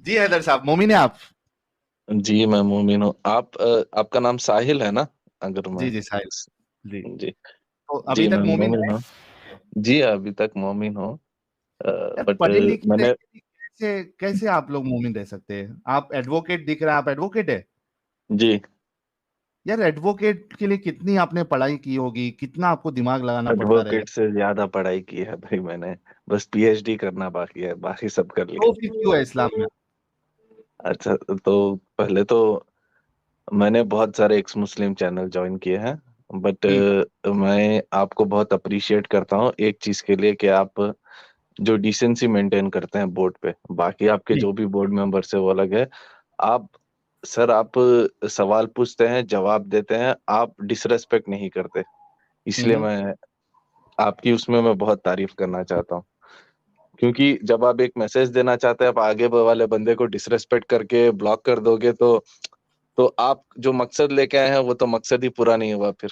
जी हैदर साहब, मोमिन है आप? जी मैं मोमिन हूँ। आपका नाम साहिल है ना? अगर जी मैं जी साहिल। जी। जी। तो अभी जी तक मैं मोमिन मोमिन है? हूँ। जी अभी तक मोमिन हूँ। यार बट पढ़े लिखे रह मैंने के भी कैसे कैसे आप लोग मोमिन रह सकते हैं? आप एडवोकेट दिख रहा है, आप एडवोकेट है? जी यार एडवोकेट के लिए कितनी आपने पढ़ाई की होगी, कितना आपको दिमाग लगाना पड़ता रहेगा। एडवोकेट से ज्यादा पढ़ाई की है भाई मैंने। बस पीएचडी करना बाकी है, बाकी सब कर तो लिया। फिर क्यों है इस्लाम में? अच्छा, तो पहले तो मैंने बहुत सारे एक्स मुस्लिम चैनल ज्वाइन किए हैं। बट हम्म। मैं आपको बहुत अप्रिशिएट करता हूँ एक चीज के लिए, कि आप जो डिसेंसी मेंटेन करते हैं बोर्ड पे। बाकी आपके जी। जो भी बोर्ड मेंबर्स है वो अलग है। आप सर, आप सवाल पूछते हैं, जवाब देते हैं, आप डिसरेस्पेक्ट नहीं करते। इसलिए हम्म। मैं आपकी उसमें मैं बहुत तारीफ करना चाहता हूँ। क्योंकि जब आप एक मैसेज देना चाहते हैं, आप आगे वाले बंदे को डिसरेस्पेक्ट करके ब्लॉक कर दोगे, तो आप जो मकसद लेके आए हैं वो तो मकसद ही पूरा नहीं हुआ फिर।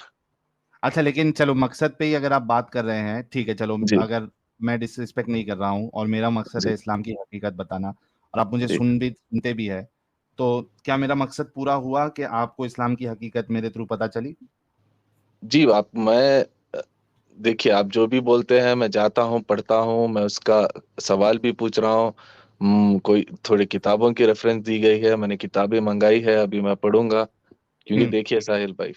अच्छा, लेकिन चलो मकसद पे ही अगर आप बात कर रहे हैं, ठीक है, चलो। जी अगर मैं डिसरिस्पेक्ट नहीं कर रहा हूँ और मेरा मकसद जी है इस्लाम की हकीकत बताना, और आप मुझे जी सुनते भी है, तो क्या मेरा मकसद पूरा हुआ कि आपको इस्लाम की हकीकत मेरे थ्रू पता चली? जी। देखिए, आप जो भी बोलते हैं मैं जाता हूँ, पढ़ता हूँ, मैं उसका सवाल भी पूछ रहा हूँ। कोई थोड़ी किताबों की रेफरेंस दी गई है, मैंने किताबें मंगाई है, अभी मैं पढ़ूंगा। क्योंकि हम्म। देखिए साहिल भाई,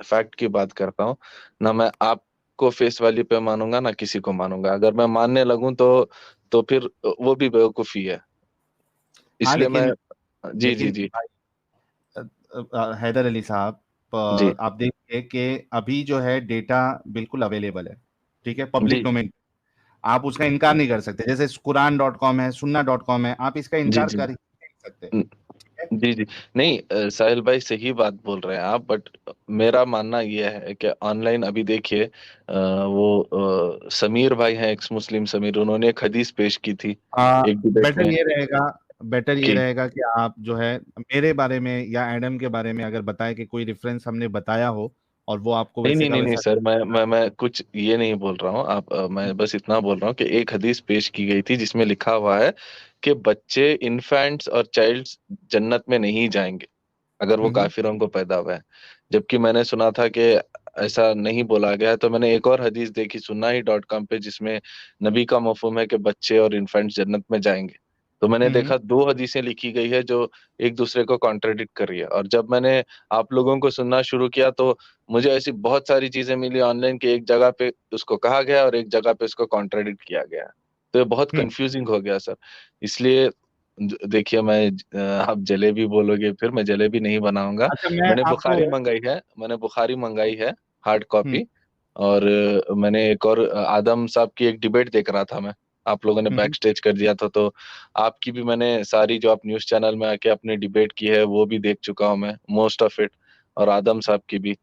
फैक्ट की बात करता हूँ ना। मैं आपको फेस वैल्यू पे मानूंगा ना किसी को मानूंगा। अगर मैं मानने लगूं तो फिर वो भी बेवकूफी है। हाँ इसलिए मैं लेकिन जी जी लेकिन जी भाई, हैदर अली साहब, जी आप देखिए कि अभी जो है डेटा बिल्कुल अवेलेबल है, ठीक है, पब्लिक जी डोमेन। आप उसका इनकार नहीं कर सकते, जैसे कुरान.com है, सुन्ना.com है, आप इसका जी इनकार जी कर ही नहीं सकते, ठीक है? जी जी। नहीं, साहिल भाई सही बात बोल रहे हैं आप। बट मेरा मानना यह है कि ऑनलाइन अभी देखिए, समीर भाई हैं, एक्स मुस्लिम समीर, उन्होंने एक हदीस पेश की थी एक डिबेट बेटर में ये रहेगा बेटर ये कि रहेगा कि आप जो है मेरे बारे में या एडम के बारे में अगर बताएं कि कोई रेफरेंस हमने बताया हो और वो आपको नहीं वैसे नहीं का नहीं नहीं वैसा। सर, मैं कुछ ये नहीं बोल रहा हूँ। मैं बस इतना बोल रहा हूँ कि एक हदीस पेश की गई थी जिसमें लिखा हुआ है कि बच्चे, इन्फेंट्स और चाइल्ड्स जन्नत में नहीं जाएंगे अगर वो हम्म। काफिरों को पैदा हुए हैं। जबकि मैंने सुना था कि ऐसा नहीं बोला गया है। तो मैंने एक और हदीस देखी सुन्ना ही डॉट कॉम पे, जिसमें नबी का मफहूम है कि बच्चे और इन्फेंट्स जन्नत में जाएंगे। तो मैंने हम्म। देखा दो हदीसें लिखी गई है जो एक दूसरे को कॉन्ट्रडिक्ट कर रही है। और जब मैंने आप लोगों को सुनना शुरू किया तो मुझे ऐसी बहुत सारी चीजें मिली ऑनलाइन कि एक जगह पे उसको कहा गया और एक जगह पे उसको कॉन्ट्रडिक्ट किया गया। तो ये बहुत हम्म। कंफ्यूजिंग हो गया सर। इसलिए देखिए, आप जलेबी बोलोगे, फिर मैं जलेबी नहीं बनाऊंगा। अच्छा, मैं मैंने आपको। बुखारी मंगाई है, हार्ड हम्म। कॉपी। और मैंने एक और आदम साहब की एक डिबेट देख रहा था मैं। आप लोगों ने हम्म। बैक स्टेज कर दिया था, तो आपकी भी मैंने सारी जो आप न्यूज चैनल में आके अपनी डिबेट की है वो भी देख चुका हूँ मैं, मोस्ट ऑफ इट। और आदम साहब की भी।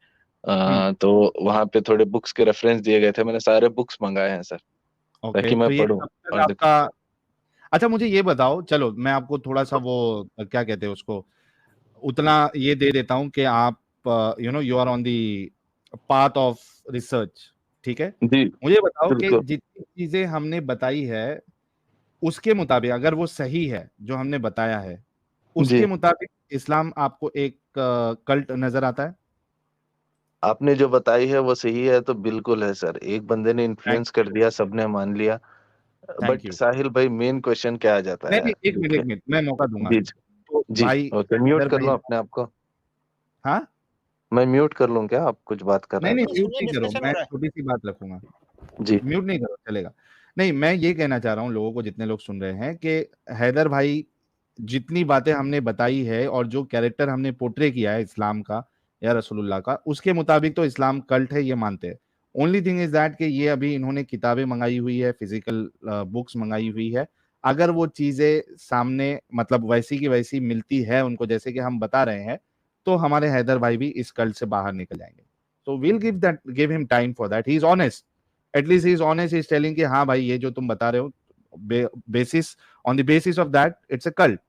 हम्म। तो वहां पे थोड़े बुक्स के रेफरेंस दिए गए थे, मैंने सारे बुक्स मंगाए हैं सर, ओके, ताकि मैं तो ये पढूं अब तक और देखूं। आपका। अच्छा, मुझे ये बताओ, चलो मैं आपको थोड़ा सा वो क्या कहते हैं उसको, उतना ये दे देता हूं कि आप you are on the path of research, ठीक है? जी मुझे बताओ कि बिल्कुल। जितनी चीजें हमने बताई है उसके मुताबिक अगर वो सही है जो हमने बताया है, उसके जी, मुताबिक इस्लाम आपको एक कल्ट नजर आता है? आपने जो बताई है वो सही है तो बिल्कुल है सर। एक बंदे ने थैंक इन्फ्लुएंस कर दिया, सबने मान लिया। Thank but you. साहिल भाई, मेन क्वेश्चन क्या आ जाता नहीं है? नहीं, एक मिनट देखिए। एक मिनट, मैं मौका दूंगा। जी तो जी। भाई ओके, म्यूट हैदर कर भाई। लूं अपने आप को? हाँ। मैं म्यूट कर लूं क्या? आप कुछ बात कर रहे नहीं हैं नहीं, तो। म्यूट नहीं करो, मैं छोटी सी बात रखूंगा। जी म्यूट नहीं करो, चलेगा। नहीं, मैं ये कहना चाह रहा हूँ लोगों को, जितने लोग सुन रहे हैं, कि हैदर भाई जितनी बातें हमने बताई है और जो कैरेक्टर हमने पोर्ट्रे किया है इस्लाम का या रसूलुल्लाह का, उसके मुताबिक तो इस्लाम कल्ट है, ये मानते हैं। ओनली थिंग इज दैट कि ये अभी इन्होंने किताबें मंगाई हुई है, फिजिकल बुक्स मंगाई हुई है। अगर वो चीजें सामने मतलब वैसी की वैसी मिलती है उनको, जैसे कि हम बता रहे हैं, तो हमारे हैदर भाई भी इस कल्ट से बाहर निकल जाएंगे। तो we'll give him time for that. He is honest, at least he is honest, he is telling कि हाँ भाई, ये जो तुम बता रहे हो, basis on the basis of that it's a cult.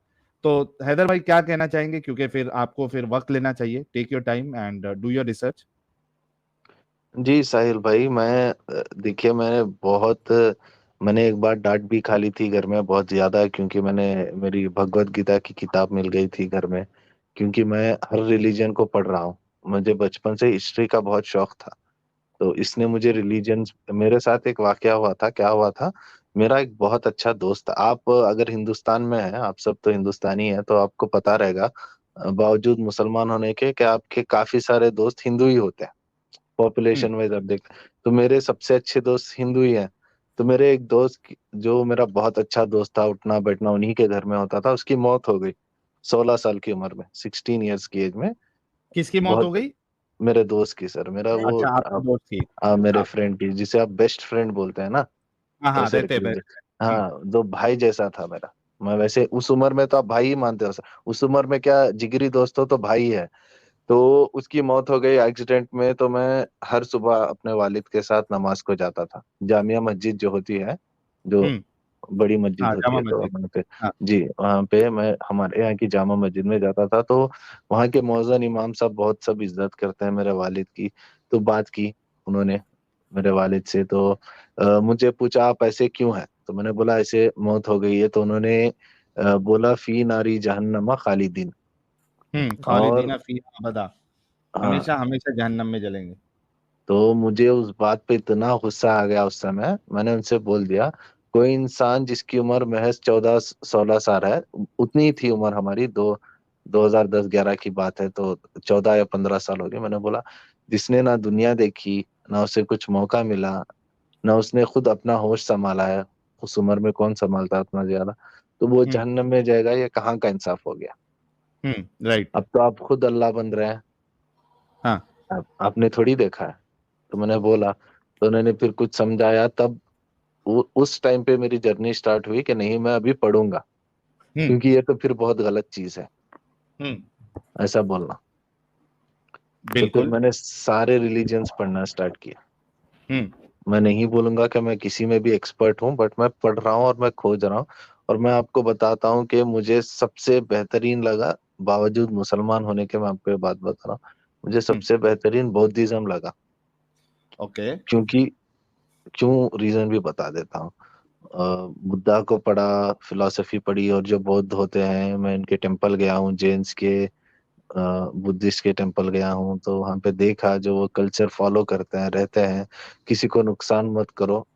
तो हैदर भाई क्या कहना चाहेंगे, क्योंकि फिर आपको फिर वक्त लेना चाहिए, take your time and do your research. जी साहिल भाई, देखिए मैंने बहुत मैंने एक बार डांट भी खा ली थी घर में बहुत ज्यादा, क्योंकि मैंने मेरी भगवत गीता की किताब मिल गई थी घर में, क्योंकि मैं हर रिलीजन को पढ़ रहा हूँ। मुझे बचपन से हिस्ट्री का बहुत शौक था। तो इसने मुझे रिलीजन, मेरे साथ एक वाकया हुआ था। क्या हुआ था, मेरा एक बहुत अच्छा दोस्त था। आप अगर हिंदुस्तान में हैं, आप सब तो हिंदुस्तानी हैं, तो आपको पता रहेगा, बावजूद मुसलमान होने के, कि आपके काफी सारे दोस्त हिंदू ही होते हैं। हम्म। पॉपुलेशन वाइज आप देख, तो मेरे सबसे अच्छे दोस्त हिंदू ही हैं। तो मेरे एक दोस्त जो मेरा बहुत अच्छा दोस्त था, उठना बैठना उन्हीं के घर में होता था, उसकी मौत हो गई 16 साल की उम्र में, 16 ईयर्स की एज में। किसकी मौत हो बहुत, गई? मेरे दोस्त की सर, मेरा वो अच्छा, आपके दोस्त की। मेरे अच्छा। फ्रेंड की, जिसे आप बेस्ट फ्रेंड बोलते हैं ना, हाँ हाँ, वैसे रख रहते लीजिए। बैठे। हाँ, दो भाई जैसा था मेरा। मैं वैसे उस उम्र में तो आप भाई ही मानते हो सर, उस उम्र में क्या, जिगरी दोस्त हो तो भाई है। तो उसकी मौत हो गई एक्सीडेंट में। तो मैं हर सुबह अपने वालिद के साथ नमाज को जाता था, जामिया मस्जिद जो होती है, जो हम्म। बड़ी मस्जिद हाँ, होती जामा है, तो मस्जिद। वहाँ पे, हाँ। जी वहाँ पे मैं हमारे यहाँ की जामा मस्जिद में जाता था। तो वहाँ के मौज़न इमाम साहब बहुत सब इज्जत करते हैं मेरे वालिद की। तो बात की उन्होंने मेरे वालिद से, तो मुझे पूछा आप ऐसे क्यों हैं, तो मैंने बोला ऐसे मौत हो गई है। तो उन्होंने बोला फी नारी जहन्नमा खालिदीन। और खालिदीना फीहा अबदा। हाँ, हमेशा हमेशा जहन्नम में जलेंगे। तो मुझे उस बात पे इतना गुस्सा आ गया उस समय, मैंने उनसे बोल दिया, कोई इंसान जिसकी उम्र महज 14-16 साल है, उतनी ही थी उम्र हमारी, 2010-11 की बात है, तो 14 या 15 साल हो गए। मैंने बोला, जिसने ना दुनिया देखी, ना उसे कुछ मौका मिला, ना उसने खुद अपना होश संभाला है, उस उम्र में कौन संभालता है उतना ज्यादा, तो वो हम्म। जहन्नम में जाएगा। ये कहाँ का इंसाफ हो गया। राइट। अब तो आप खुद अल्लाह बन रहे हैं, हाँ। आपने थोड़ी देखा है। तो मैंने बोला, तो उन्होंने फिर कुछ समझाया, तब उस टाइम पे मेरी जर्नी स्टार्ट हुई कि नहीं, मैं अभी पढ़ूंगा, हम्म। क्योंकि ये तो फिर बहुत गलत चीज है हम्म। ऐसा बोलना। तो फिर बिल्कुल। मैंने सारे रिलीजन्स पढ़ना स्टार्ट किया। हम्म। मैं नहीं बोलूंगा कि मैं किसी में भी एक्सपर्ट हूँ, बट मैं पढ़ रहा हूँ और मैं खोज रहा हूँ। और मैं आपको बताता हूँ कि मुझे सबसे बेहतरीन लगा, बावजूद मुसलमान होने के, मैं आपको ये बात बता रहा हूँ, मुझे हम्म। सबसे बेहतरीन बौद्धिज्म लगा। ओके। क्योंकि, क्यों, रीजन भी बता देता हूँ। बुद्धा को पढ़ा, फिलॉसफी पढ़ी, और जो बौद्ध होते हैं, मैं इनके टेम्पल गया हूँ, जेन्स के, बुद्धिस्ट के टेम्पल गया हूँ, तो वहाँ पे देखा जो वो कल्चर फॉलो करते हैं, रहते हैं, किसी को नुकसान मत करो,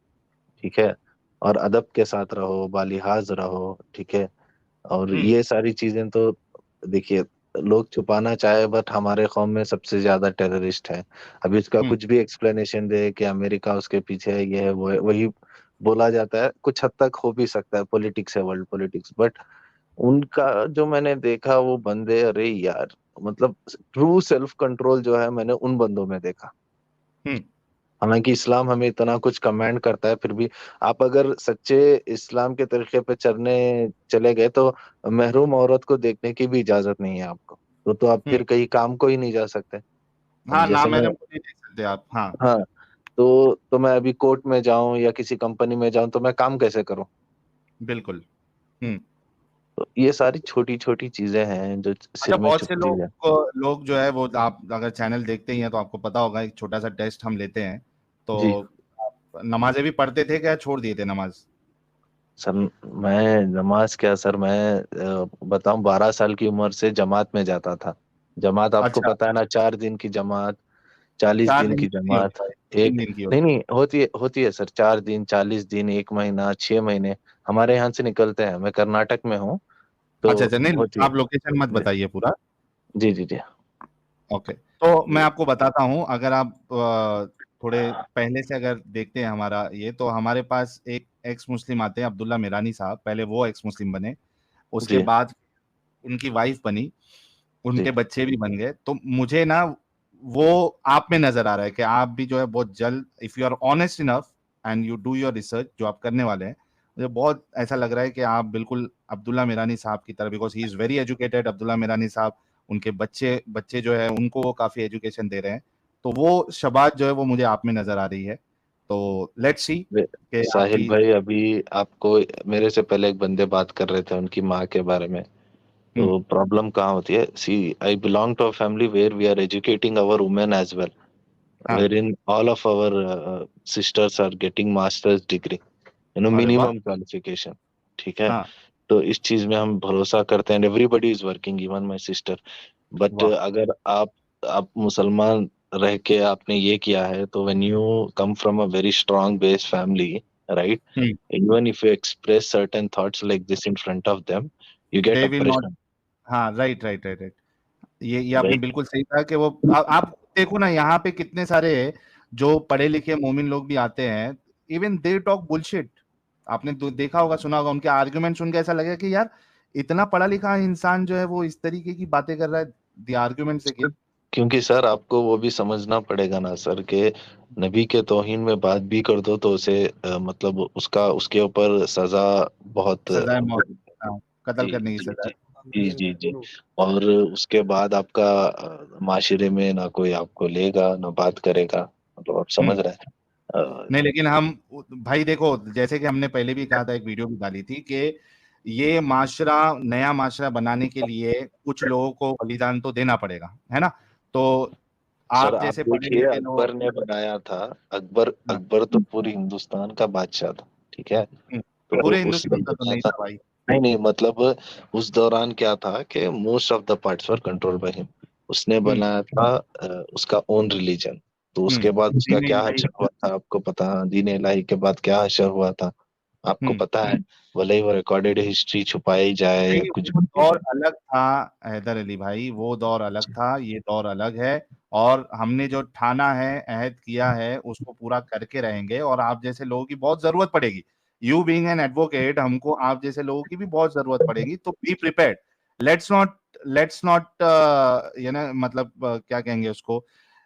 ठीक है, और अदब के साथ रहो, बालिहाज रहो, ठीक है। और हम्म। ये सारी चीजें तो देखिए, लोग छुपाना चाहे, बट हमारे कौम में सबसे ज्यादा टेररिस्ट है। अभी इसका हम्म। कुछ भी एक्सप्लेनेशन दे कि अमेरिका उसके पीछे है, ये है वो है, वही बोला जाता है। कुछ हद तक हो भी सकता है, पॉलिटिक्स है, वर्ल्ड पॉलिटिक्स, बट उनका जो मैंने देखा, वो बंदे, अरे यार, मतलब ट्रू सेल्फ कंट्रोल जो है, मैंने उन बंदों में देखा। हम्म। हालांकि इस्लाम हमें इतना कुछ कमांड करता है, फिर भी आप अगर सच्चे इस्लाम के तरीके पे चलने चले गए, तो महरूम औरत को देखने की भी इजाजत नहीं है आपको। तो आप हम्म। फिर कहीं काम को ही नहीं जा सकते। अब हाँ, जैसे ना मैं, मैडम को नहीं देख सकते आप। हाँ। हाँ, तो मैं अभी कोर्ट में जाऊं या किसी कंपनी में जाऊं, तो मैं काम कैसे करूं। बिल्कुल। हम्म। तो ये सारी छोटी छोटी चीजें हैं जो अच्छा, सिर में बहुत से चुभती है। लोग जो है वो, आप अगर चैनल देखते ही हैं तो आपको पता होगा, एक छोटा सा टेस्ट हम लेते हैं। तो जी आप नमाजें भी पढ़ते थे क्या, छोड़ दिए थे नमाज? सर, मैं नमाज क्या सर, मैं बताऊं, 12 साल की उम्र से जमात में जाता था। जमात आपको अच्छा। पता है ना, 4 दिन की जमात, 40 दिन 4 दिन की की नहीं जमात। होता है, तीन एक, दिन की नहीं होती नहीं, होती है सर, 4 दिन, 40 दिन, 1 महीना, 6 महीने, हमारे यहाँ से निकलते हैं। मैं कर्नाटक में हूँ, है। तो अच्छा अच्छा, नहीं होती है। आप लोकेशन मत जी बताइए पूरा। जी जी जी ओके, तो मैं जी आपको बताता हूँ। अगर आप थोड़े पहले से अगर देखते हैं हमारा ये, तो हमारे पास एक एक्स मुस्लिम आते हैं, अब्दुल्ला मिरानी साहब। पहले वो एक्स मुस्लिम बने, उसके जी बाद उनकी वाइफ बनी, जी उनके बच्चे भी बन गए। तो मुझे ना वो आप में नजर आ रहा है कि आप भी जो है बहुत जल्द, if you are honest enough and you do your research, जो आप करने वाले हैं, मुझे बहुत ऐसा लग रहा है कि आप बिल्कुल अब्दुल्ला मिरानी साहब की तरह, because he is very educated. Abdullah Mirani साहब, उनके बच्चे बच्चे जो है उनको वो काफी एजुकेशन दे रहे हैं। तो वो शबात जो है वो मुझे आप में नजर आ रही है। तो लेट्स सी वे- कि साहिल आपकी। भाई, अभी आपको, मेरे से पहले एक बंदे बात कर रहे थे उनकी माँ के बारे में। हम्म। तो प्रॉब्लम कहाँ होती है, see, I belong to a family where we are educating our women as well, हाँ। wherein all of our sisters are getting master's degree. अरे वाह। Minimum qualification. ठीक है। हाँ। तो इस चीज में हम भरोसा करते हैं, everybody is working, even my sister. But वाह। अगर आप मुसलमान रह के आपने ये किया है, तो when you come from a very strong base family, right, hmm. Even if you express certain thoughts like this in front of them, you get they will not. Oppression. हाँ, राइट राइट राइट राइट। ये आपने right. बिल्कुल सही कहा कि वो आप देखो ना, यहाँ पे कितने सारे जो पढ़े लिखे मोमिन लोग भी आते हैं, इवन दे टॉक बुलशिट। आपने देखा होगा, सुना होगा, उनके आर्गुमेंट सुन के ऐसा लगेगा कि यार इतना पढ़ा लिखा इंसान जो है वो इस तरीके की बातें कर रहा है, द आर्गुमेंट से कि क्योंकि सर आपको वो भी समझना पड़ेगा ना सर, के नबी के तौहीन में बात भी कर दो तो उसे मतलब उसका उसके ऊपर सजा बहुत सजाए मौत। हाँ, कत्ल जी करने की जी सजा जी है। जी जी जी। और उसके बाद आपका माशरे में ना कोई आपको लेगा ना बात करेगा, मतलब आप हम्म। समझ रहे हैं। नहीं, लेकिन हम, भाई देखो, जैसे कि हमने पहले भी कहा था, एक वीडियो भी डाली थी कि ये माशरा, नया माशरा बनाने के लिए कुछ लोगों को बलिदान तो देना पड़ेगा, है ना? तो सर आप आप जैसे पढ़े देखिए, लिखे लोग। अकबर ने बनाया था। अकबर हाँ। अकबर तो पूरी हिंदुस्तान का बादशाह था। ठीक है। हम्म, तो पूरे उसने हिंदुस्तान का तो बनाया नहीं था। था भाई। नहीं नहीं, मतलब उस दौरान क्या था कि most of the parts were control by him. उसने हम्म। बनाया था उसका ओन रिलीजन। तो उसके बाद उसका दीन क्या इलाही। हशर हुआ था आपको पता है? दीन इलाही के बाद क्या हशर हुआ था आपको हम्म। पता है? भले ही वो रिकॉर्डेड हिस्ट्री छुपाई जाए या नहीं, कुछ वो भी की दौर जाए। अलग था हैदर अली भाई, वो दौर अलग था, ये दौर अलग है। और हमने जो ठाना है, अहद किया है, उसको पूरा करके रहेंगे। और आप जैसे लोगों की बहुत जरूरत पड़ेगी। यू बीइंग एन एडवोकेट, हमको आप जैसे लोगों की भी बहुत जरूरत पड़ेगी, तो बी प्रिपेयर्ड। लेट्स नॉट ये ना, मतलब क्या कहेंगे उसको,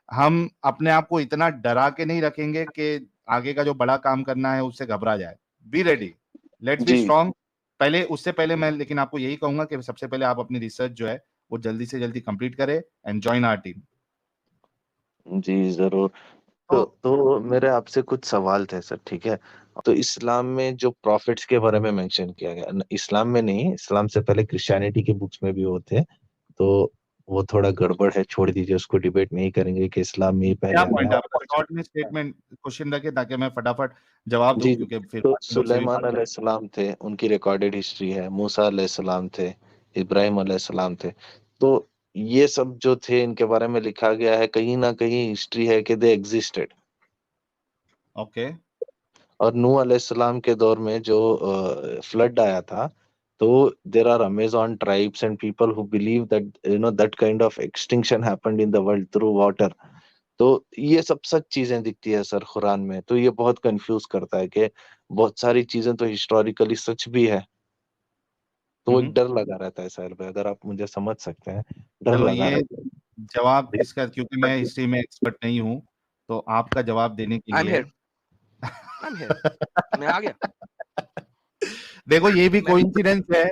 हम अपने आप को इतना डरा के नहीं रखेंगे कि आगे का जो बड़ा काम करना है उससे घबरा जाए। बी रेडी, लेट्स बी जी स्ट्रांग। पहले, उससे पहले मैं लेकिन आपको यही कहूंगा कि सबसे पहले आप अपनी रिसर्च जो है वो जल्दी से जल्दी कंप्लीट करें एंड जॉइन आवर टीम। जी जरूर। तो तो मेरे आपसे कुछ सवाल थे सर, ठीक है? तो इस्लाम में जो प्रॉफिट्स के बारे में मेंशन किया गया, इस्लाम में नहीं, इस्लाम से पहले क्रिश्चियनिटी के बुक्स में भी होते, तो वो थोड़ा गड़बड़ है, छोड़ दीजिए उसको, डिबेट नहीं करेंगे कि इस्लाम में ही क्या पहले पॉइंट हमें। है आपका? शॉर्ट में स्टेटमेंट क्वेश्चन रखे ताकि मैं फटाफट जवाब दूं, जी जी। क्योंकि फिर तो बाकी लोग से भी सुलेमान बात करें। अलैहिस्सलाम थे, उनकी रिकॉर्डेड हिस्ट्री है। मूसा अलैहिस्सलाम थे। इब्राहिम अलैहिस्सलाम थे। तो ये सब जो थे इनके बारे में लिखा गया है, कहीं ना कहीं हिस्ट्री है कि दे एग्जिस्टेड। ओके। और नूह अलैहिस्सलाम के दौर में जो फ्लड आया था, तो there are Amazon tribes and people who believe that that kind of extinction happened in the world through water. तो ये सब सच चीजें दिखती है सर कुरान में, तो ये बहुत कंफ्यूज करता है कि बहुत सारी चीजें तो हिस्टोरिकली सच भी है। तो वो एक हम्म। डर लगा रहता है सर पे, अगर आप मुझे समझ सकते हैं, डर चलो, लगा ये रहता जवाब इसका, क्योंकि मैं हिस्ट्री में एक्सपर्ट नहीं हूं, तो आपका जवाब देने के आई एम लिए हियर, आई एम हियर, मैं आ गया। देखो, ये भी मैं कोइंसिडेंस है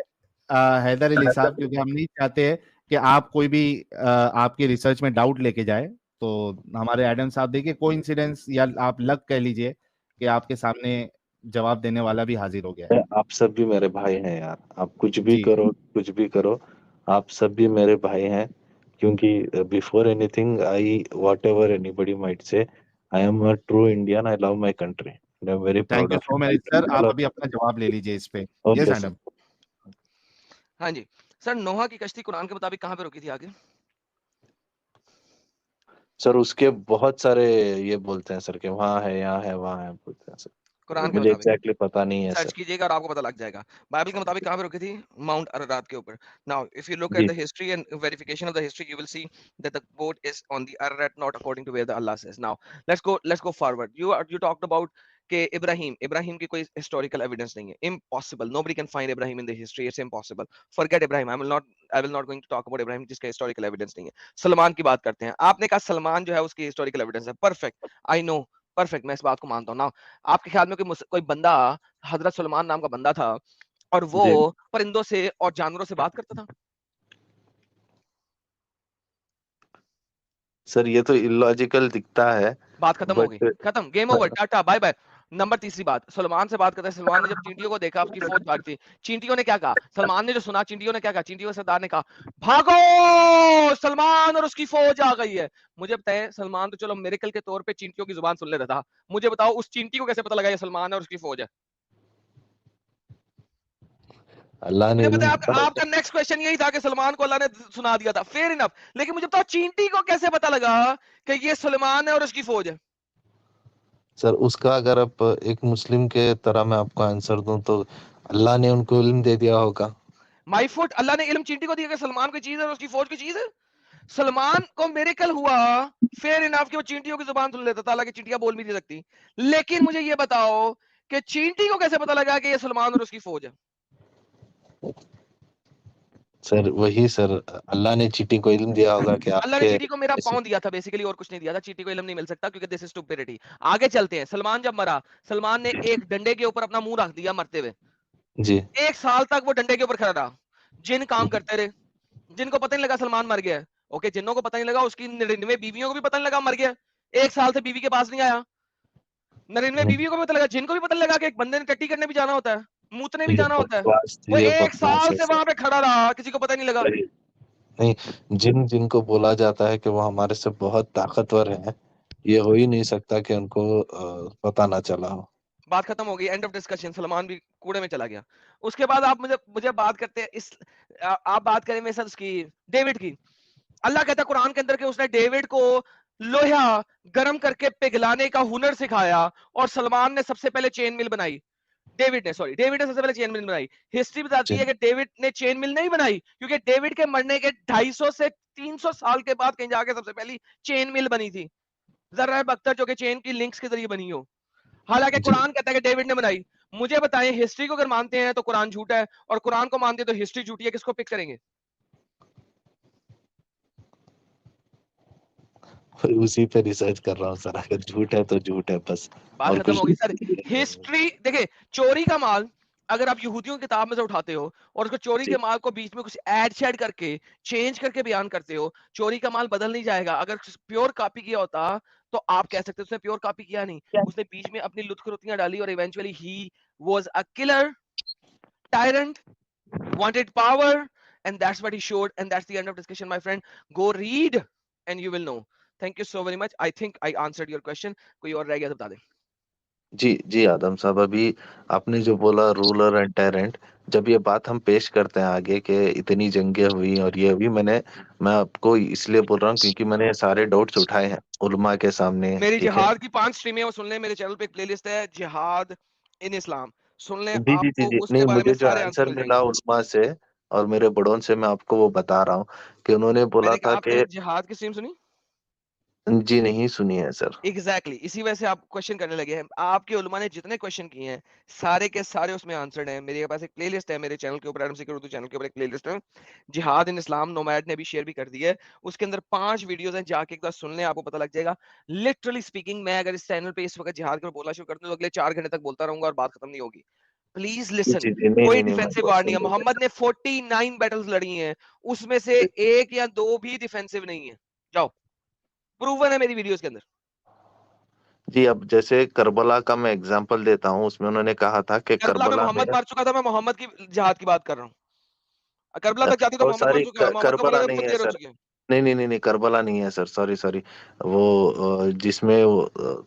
हैदर अली साहब, क्योंकि हम नहीं चाहते कि आप कोई भी आपकी रिसर्च में डाउट लेके जाए। तो हमारे एडम साहब, देखिए, कोइंसिडेंस या आप लक कह लीजिए कि आपके सामने जवाब देने वाला भी हाजिर हो गया है। है। आप सब भी मेरे भाई हैं यार, आप कुछ भी जी। करो कुछ भी करो, आप सब भी मेरे भाई हैं। क्योंकि before anything I, what ever anybody might say, I am a true Indian, I love my country, I am very thank proud you of so much sir, आप इट। अभी अपना जवाब ले लीजिए इस पे। Yes okay sir. एडम। हाँ जी sir, नोहा की कश्ती कुरान के मुताबिक कहाँ पे रुकी थी आगे? सर उसके बहुत सारे ये बोलते हैं सर कि वहाँ है, यहाँ है, वहाँ है, बोलते हैं सर। कुरान के मुझे मुताबिक एग्जैक्टली पता नहीं है सर्च सर। कीजिएगा और आपको पता लग जाएगा। बाइबल के मुताबिक कहाँ पे रुकी थी? माउंट अरारात के ऊपर। Now if you look at जी the history and verification of the history, you will see that the boat is on the Ararat, not according to where the Allah says. Now let's go forward. You talked about कि Ibrahim की कोई historical evidence नहीं है। Impossible, nobody can find Ibrahim in the history, it's impossible. Forget Ibrahim, I will not going to talk about Ibrahim जिसका historical evidence नहीं है। सलमान की बात करते हैं। आपने कहा सलमान जो है उसकी हिस्टोरिकल एविडेंस है, परफेक्ट, आई नो, परफेक्ट, मैं इस बात को मानता हूँ ना। आपके ख्याल में कोई बंदा, हजरत सुलेमान नाम का बंदा था, और वो जी परिंदों से और जानवरों से बात करता था? सर, ये तो इलॉजिकल दिखता है, बात खत्म हो गई, बट खत्म, game over, tata bye bye. Number तीसरी बात, सलमान से बात करता है। सलमान ने जब चींटियों को देखा, उसकी फौज भागती, चींटियों ने क्या कहा? सलमान ने जो सुना, चींटियों ने क्या कहा? चींटियों के सरदार ने कहा, भागो, सलमान और उसकी फौज आ गई है। मुझे बताए, सलमान तो चलो मिरेकल के तौर पे चींटियों की जुबान सुन लेता था, मुझे बताओ उस चींटी को कैसे पता लगा ये सलमान है और उसकी फौज है? अल्लाह ने मुझे पता इल्म है दिया आपका नेक्स्ट क्वेश्चन यही था कि सलमान को अल्लाह ने सुना दिया था, फेयर इनफ। लेकिन मुझे बताओ चींटी को कैसे पता लगा कि ये सलमान है और उसकी फौज है? सर, उसका अगर आप एक मुस्लिम के तरह मैं आपको आंसर दूं तो अल्लाह ने उनको इल्म दे दिया होगा। माई फुट, अल्लाह ने इल्म चींटी को दिया कि सलमान की चीज है और उसकी फौज की चीज है। सलमान को मेरेकल हुआ, फेयर इनफ कि वो चींटियों की जुबान सुन लेता था, हालांकि चींटियां बोल भी नहीं सकती। लेकिन मुझे ये बताओ कि चींटी को कैसे पता लगा कि ये सलमान और उसकी फौज है? सर वही सर, अल्लाह ने चींटी को इल्म दिया होगा कि अल्लाह ने आपके चींटी को मेरा ऐसे। पाँव दिया था बेसिकली, और कुछ नहीं दिया था। चींटी को इल्म नहीं मिल सकता क्योंकि दिस इज स्टुपिडिटी। आगे चलते हैं। सलमान जब मरा, सलमान ने एक डंडे के ऊपर अपना मुंह रख दिया मरते हुए। जी 1 साल तक वो डंडे के ऊपर खड़ा रहा, जिन काम करते रहे। जिनको पता नहीं लगा सलमान मर गया है। ओके, जिन्हों को पता नहीं लगा, उसकी 99 बीवियों को भी पता नहीं लगा मर गया। 1 साल से बीवी के पास नहीं आया। 99 बीवियों को भी पता लगा, जिनको भी पता नहीं लगा कि एक बंदे ने टट्टी करने भी जाना होता है, मूतने भी ये जाना होता है। बकवास, वो ये 1 बकवास साल है से सर। वहां पे खड़ा रहा, किसी को पता नहीं लगा। नहीं, जिनको बोला जाता है कि वो हमारे से बहुत ताकतवर हैं, ये हो ही नहीं सकता कि उनको पता ना चला हो। बात खत्म हो गई, एंड ऑफ डिस्कशन। सलमान भी कूड़े में चला गया। उसके बाद आप मुझे मुझे बात करते हैं इस आप बात करें मेरे साथ उसकी, डेविड की। अल्लाह कहता है कुरान के अंदर कि उसने डेविड को लोहा गर्म करके पिघलाने का हुनर सिखाया, और सलमान ने सबसे पहले चेन मिल बनाई। डेविड ने सबसे पहले चेन मिल बनाई। हिस्ट्री बताती जी है कि डेविड ने चेन मिल नहीं बनाई, क्योंकि डेविड के मरने के 250 से 300 साल के बाद कहीं जाके सबसे पहली चेन मिल बनी थी। जरा बख्तर जो कि चेन की लिंक्स के जरिए बनी हो। हालांकि जी कुरान कहता है कि डेविड ने बनाई। मुझे बताएं, हिस्ट्री को अगर मानते हैं तो कुरान झूठा है, और कुरान को मानते हैं तो हिस्ट्री झूठी है, किसको पिक करेंगे? उसी पे रिसर्च कर रहा हूँ सर, अगर झूठ है तो झूठ है बस, बात और खत्म कुछ होगी सर। नहीं। हिस्ट्री देखिए, चोरी का माल अगर आप यहूदियों की किताब में से उठाते हो और उसको चोरी जी के माल को बीच में कुछ ऐड शेड करके चेंज करके बयान करते हो, चोरी का माल बदल नहीं जाएगा। अगर प्योर कॉपी किया होता तो आप कह सकते उसने प्योर कॉपी किया नहीं, उसने बीच में अपनी लुत्फुरुतियां डाली, और eventually he was a killer, tyrant, wanted power, and that's what he showed, and that's the end of discussion, my friend. Go read and you will know. Thank you so very much. I think I answered your question. कोई और रह गया तो बता दें। जी जी आदम साहब, अभी आपने जो बोला रूलर एंड टेरेंट, जब ये बात हम पेश करते हैं आगे कि इतनी जंगें हुई और ये हुई, मैं आपको इसलिए बोल रहा हूँ क्योंकि मैंने सारे डाउट्स उठाए हैं उलमा के सामने, मेरी ठीक है। जिहाद की 5 स्ट्रीमें वो सुन लें, मेरे चैनल पे एक प्लेलिस्ट है जिहाद इन इस्लाम, सुन लें, जी जी जी आपको जी, उसके नहीं बारे में मुझे जो सारे आंसर आंसर मिल मिला जाएंगे। उलमा से और मेरे बड़ों से, मैं आपको वो बता रहा हूँ कि उन्होंने बोला मैंने था कहा, आपने कि जिहाद की स्ट्रीम सुनी? जी नहीं सुनी है सर। एग्जैक्टली इसी वजह से आप क्वेश्चन करने लगे हैं। आपके उलमा ने जितने क्वेश्चन किए हैं सारे के सारे उसमें आंसर्ड हैं। मेरे पास एक प्लेलिस्ट है मेरे चैनल के ऊपर, एडम सीकर उर्दू चैनल के ऊपर एक प्लेलिस्ट है जिहाद इन इस्लाम, नोमैड ने भी शेयर भी कर दी है। उसके अंदर 5 वीडियोस हैं, जाके एक बार सुन लें, आपको पता लग जाएगा। लिटरली स्पीकिंग, मैं अगर इस चैनल पे इस वक्त जिहाद के ऊपर बोलना शुरू कर दूं तो अगले 4 घंटे तक बोलता रहूंगा और बात खत्म नहीं होगी। Please ji listen. जी जी, नहीं कोई नहीं नहीं, मैं डिफेंसिव बहुत वार नहीं है। सुन रहा मोहम्मद ने 49 बैटल्स लड़ी हैं, उसमें से एक या दो भी डिफेंसिव नहीं है। जाओ, प्रूवन है मेरी वीडियोस के अंदर। जी। अब जैसे करबला का मैं एग्जांपल देता हूँ, उसमें उन्होंने कहा था कि करबला में करबला में मोहम्मद मर चुका था, मैं मोहम्मद की जिहाद की बात कर रहा हूँ। करबला तक जाती तो बहुत मोहम्मद मर सारी चुका है, मोहम्मद को करबला मुझे नहीं है क्लियर हो सर। चुके हैं। नहीं नहीं नहीं नहीं, करबला नहीं है सर, सॉरी सॉरी। वो जिसमें वो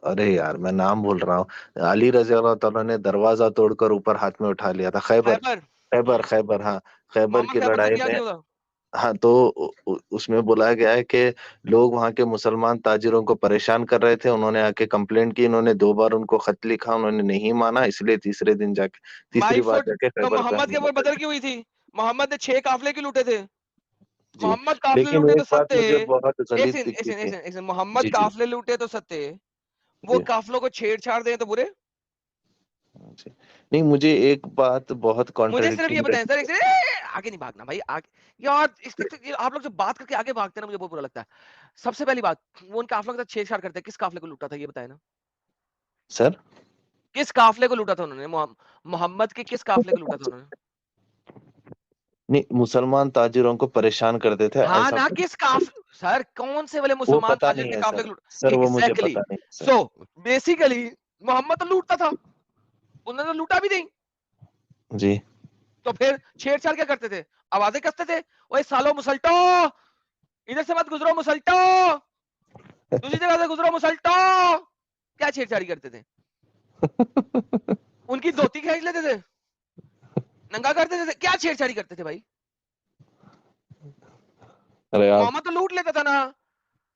अरे यार मैं नाम भूल रहा हूँ। अली रजी अल्लाह तआला ने दरवाजा तोड़कर ऊपर हाथ में उठा लिया था, खैबर। खैबर। खैबर खैबर, हाँ। खैबर मोहम्मद की खैबर तक लड़ाई गया में, नहीं होता। हाँ, तो उसमें बोला गया है कि लोग वहां के मुसलमान ताजिरों को परेशान कर रहे थे, उन्होंने आके कंप्लेंट की, इन्होंने 2 बार उनको खत लिखा, उन्होंने नहीं माना, इसलिए तीसरी माई बार फुट। जाके तो खैबर पे मोहम्मद के हमला ऊपर कर बदर दिया। की हुई थी? मोहम्मद ने 6 काफले क्यों लूटे थे? जी, मोहम्मद काफले लेकिन लूटे एक तो बात सत्य। मुझे बहुत एक गलीज सेकंड एक दिखी सेकंड एक थी। सेकंड एक सेकंड, मोहम्मद जी जी काफले लूटे तो सत्य, वो जी काफलों को छेड़छाड़ दें तो बुरे? जी। नहीं, मुझे एक बात बहुत मुझे सिर्फ ये कॉन्ट्रडिक्टिंग बताएं लगी। सर, आगे नहीं भागना भाई, आगे यार। आप लोग जब बात करके आगे भागते हैं ना, मुझे बहुत बुरा लगता है। सबसे पहली बात, वो उन काफलों के साथ छेड़छाड़ करते हैं, किस काफले को लूटा था ये बताए ना? सर, किस काफले को लूटा था उन्होंने? मोहम्मद के किस काफले को लूटा था उन्होंने? नहीं, मुसलमान ताजिरों को परेशान करते थे हाँ ऐसा ना, कुछ। किस काफ सर, कौन से वाले वो मुसलमान पता ताजिर नहीं के है काफले सर, को लूटा? सर वो मुझे एग्जैक्टली। पता नहीं है सर। सो बेसिकली मोहम्मद तो लूटता था, उन्होंने तो लूटा भी नहीं। जी तो फिर छेड़छाड़ क्या करते थे? आवाजें कसते थे, ओए सालो मुसल्टो, इधर से मत गुजरो मुसल्टो, दूसरी जगह से गुजरो मुसल्टो। क्या छेड़छाड़ी करते थे? उनकी धोती खींच लेते थे? नंगा करते थे, क्या छेड़छाड़ी करते थे भाई? अरे आप मोहम्मद तो लूट लेता था ना,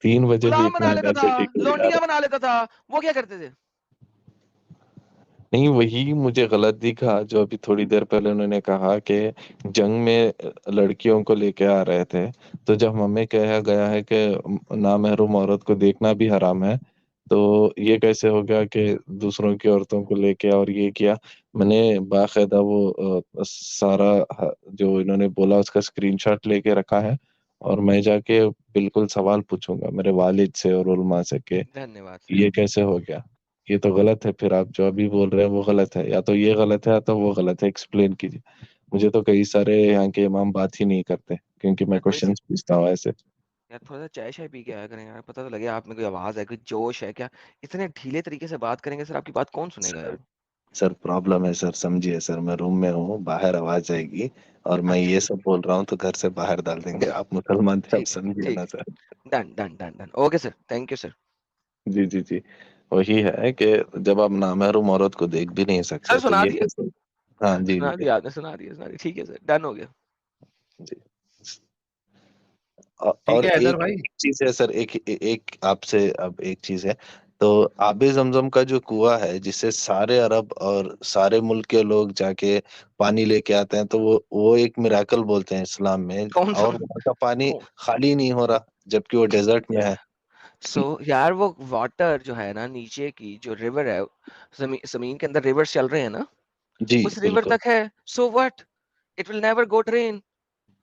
3 बजे भी गुलाम इतना बना लेता था, एनर्जेटिक हो यार। लौंडिया बना लेता था, वो क्या करते थे? नहीं, वही मुझे गलत दिखा जो अभी थोड़ी देर पहले उन्होंने कहा कि जंग में लड़कियों को लेके आ रहे थे, तो जब हमें कहा गया है कि नामहरम औरत को देखना भी हराम है, तो ये कैसे हो गया कि दूसरों की औरतों को लेके और ये किया। मैंने बाकायदा वो सारा जो इन्होंने बोला उसका स्क्रीनशॉट लेके रखा है, और मैं जाके बिल्कुल सवाल पूछूंगा मेरे वालिद से और उलमा से कि धन्यवाद सर। ये कैसे हो गया। ये तो गलत है, फिर आप जो अभी बोल रहे हैं वो गलत है, या तो ये गलत है या तो वो गलत है, एक्सप्लेन कीजिए। मुझे तो कई सारे यहाँ के इमाम बात ही नहीं करते, क्योंकि मैं यार थोड़ी सी, क्वेश्चंस पूछता हूँ ऐसे। यार थोड़ा सा चाय शाय पी के आया करें यार, पता तो लगे आप में कोई आवाज है, कोई जोश है क्या? इतने ढीले तरीके से बात करेंगे सर, आपकी बात कौन सुनेगा सर यार? सर प्रॉब्लम है सर, समझिए सर, मैं रूम में हूँ, बाहर आवाज आएगी, और मैं अच्छा ये ठीक, सब बोल रहा हूँ तो घर से बाहर डाल देंगे। आप मुसलमान थे, आप ठीक है, समझिए ठीक ना है, sir. Done done done done, okay sir, thank you sir. जी जी जी, वही है कि जब आप नामहरम औरत को देख भी नहीं सर सकते तो सुना ये दिया, कैसे। हाँ जी सुना जी दिया आपने, सुना दिया, सुना दिया, ठीक है सर, डन हो गया। जी। ठीक और है हैदर एक भाई। चीज है सर, एक एक आपसे अब एक चीज है, तो आबे जमजम का जो कुआं है जिससे सारे अरब और सारे मुल्क के लोग जाके पानी लेके आते हैं, तो वो एक मिराकल बोलते हैं इस्लाम में, कौन सा? और वहाँ का पानी कौन? खाली नहीं हो रहा जबकि वो डेजर्ट में है। सो यार वो वाटर जो है ना, नीचे की जो रिवर है, जमीन के अंदर रिवर्स चल रहे हैं ना, जी उस रिवर बिल्कुल। तक है। So what, it will never go drain.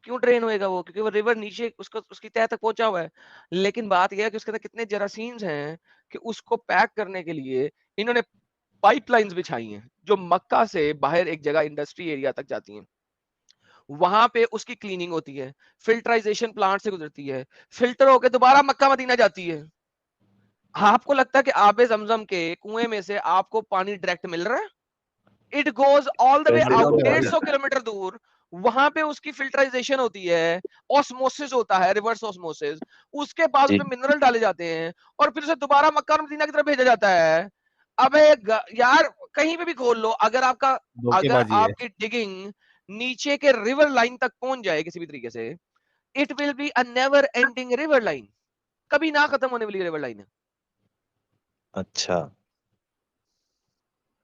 क्यों ड्रेन होएगा वो? क्योंकि वो रिवर नीचे उसको उसकी तह तक पहुंचा हुआ है। लेकिन बात यह है कि उसके अंदर कितने जरासीम्स हैं कि उसको पैक करने के लिए इन्होंने पाइपलाइंस बिछाई हैं, जो मक्का से बाहर एक जगह इंडस्ट्री एरिया तक जाती हैं। वहां पे उसकी क्लीनिंग होती है, फिल्टराइजेशन प्लांट से गुजरती है, फिल्टर होकर दोबारा मक्का मदीना जाती है। आपको लगता है कि आबे जमजम के कुएं में से आपको पानी डायरेक्ट मिल रहा है? It goes all the way पहले आउट, तो भाई 150 किलोमीटर दूर। वहां पे उसकी फिल्टराइजेशन होती है, ऑस्मोसिस होता है, रिवर्स ऑस्मोसिस। उसके बाद जी उसमें मिनरल डाले जाते हैं, और फिर उसे दोबारा मक्का और मदीना की तरफ भेजा जाता है। अबे यार, कहीं पे भी खोल लो, अगर धोखेबाजी है। आपकी डिगिंग नीचे के रिवर लाइन तक पहुंच जाए किसी भी तरीके से, it will be a never ending river line, कभी ना खत्म होने वाली रिवर लाइन है। अच्छा।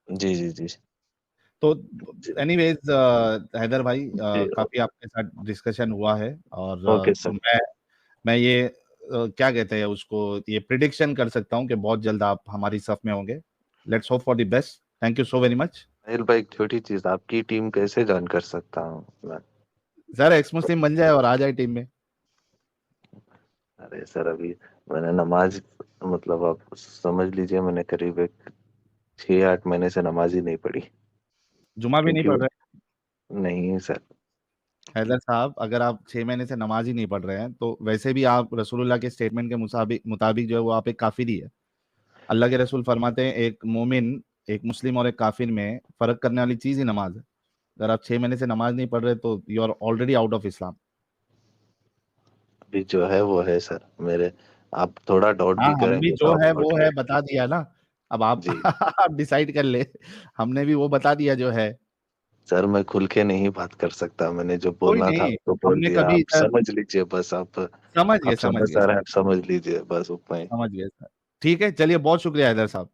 जी जी जी तो एनीवेज हैदर भाई, जी। काफी आपके साथ डिस्कशन हुआ है, और ओके सर। मैं ये क्या कहते हैं उसको, ये प्रिडिक्शन कर सकता हूँ कि बहुत जल्द आप हमारी सफ में होंगे। Let's hope for the best. Thank you so very much. Sahil भाई, एक छोटी चीज, आपकी टीम कैसे ज्वाइन कर सकता हूँ मैं? सर एक्स मुस्लिम बन जाए और आ जाए टीम में। अरे सर, अभी मैंने नमाज, मतलब आप समझ लीजिए, मैंने करीब एक 6-8 महीने से नमाज ही नहीं पढ़ी, जुमा भी नहीं क्योंकि पढ़ वो, रहे? नहीं सर। हैदर साहब, अगर आप 6 महीने से नमाज ही नहीं पढ़ रहे हैं तो वैसे भी आप रसूलुल्लाह के स्टेटमेंट के मुताबिक मुताबिक जो है वो आप एक काफिर ही है। अल्लाह के रसूल फरमाते हैं एक मोमिन, एक मुस्लिम और एक काफिर में फर्क करने वाली चीज ही नमाज है। अगर आप 6 महीने से नमाज नहीं पढ़ रहे तो you are already out of Islam. अभी जो है वो है सर मेरे, आप थोड़ा डाउट हाँ, भी हम भी करेंगे तो जो आप है वो आउट है है। बता दिया ना। अब आप जी आप डिसाइड कर ले। हमने भी वो बता दिया जो है। सर, मैं खुल के नहीं बात कर सकता, मैंने जो कोई बोलना था नहीं, आपको बोल हमने दिया, कभी आप इधर समझ लीजिए बस। समझ गए, आप समझ गए, समझदार हैं, आप समझ लीजिए बस उतना ही। समझ गए सर। ठीक है, चलिए, बहुत शुक्रिया हैदर साहब।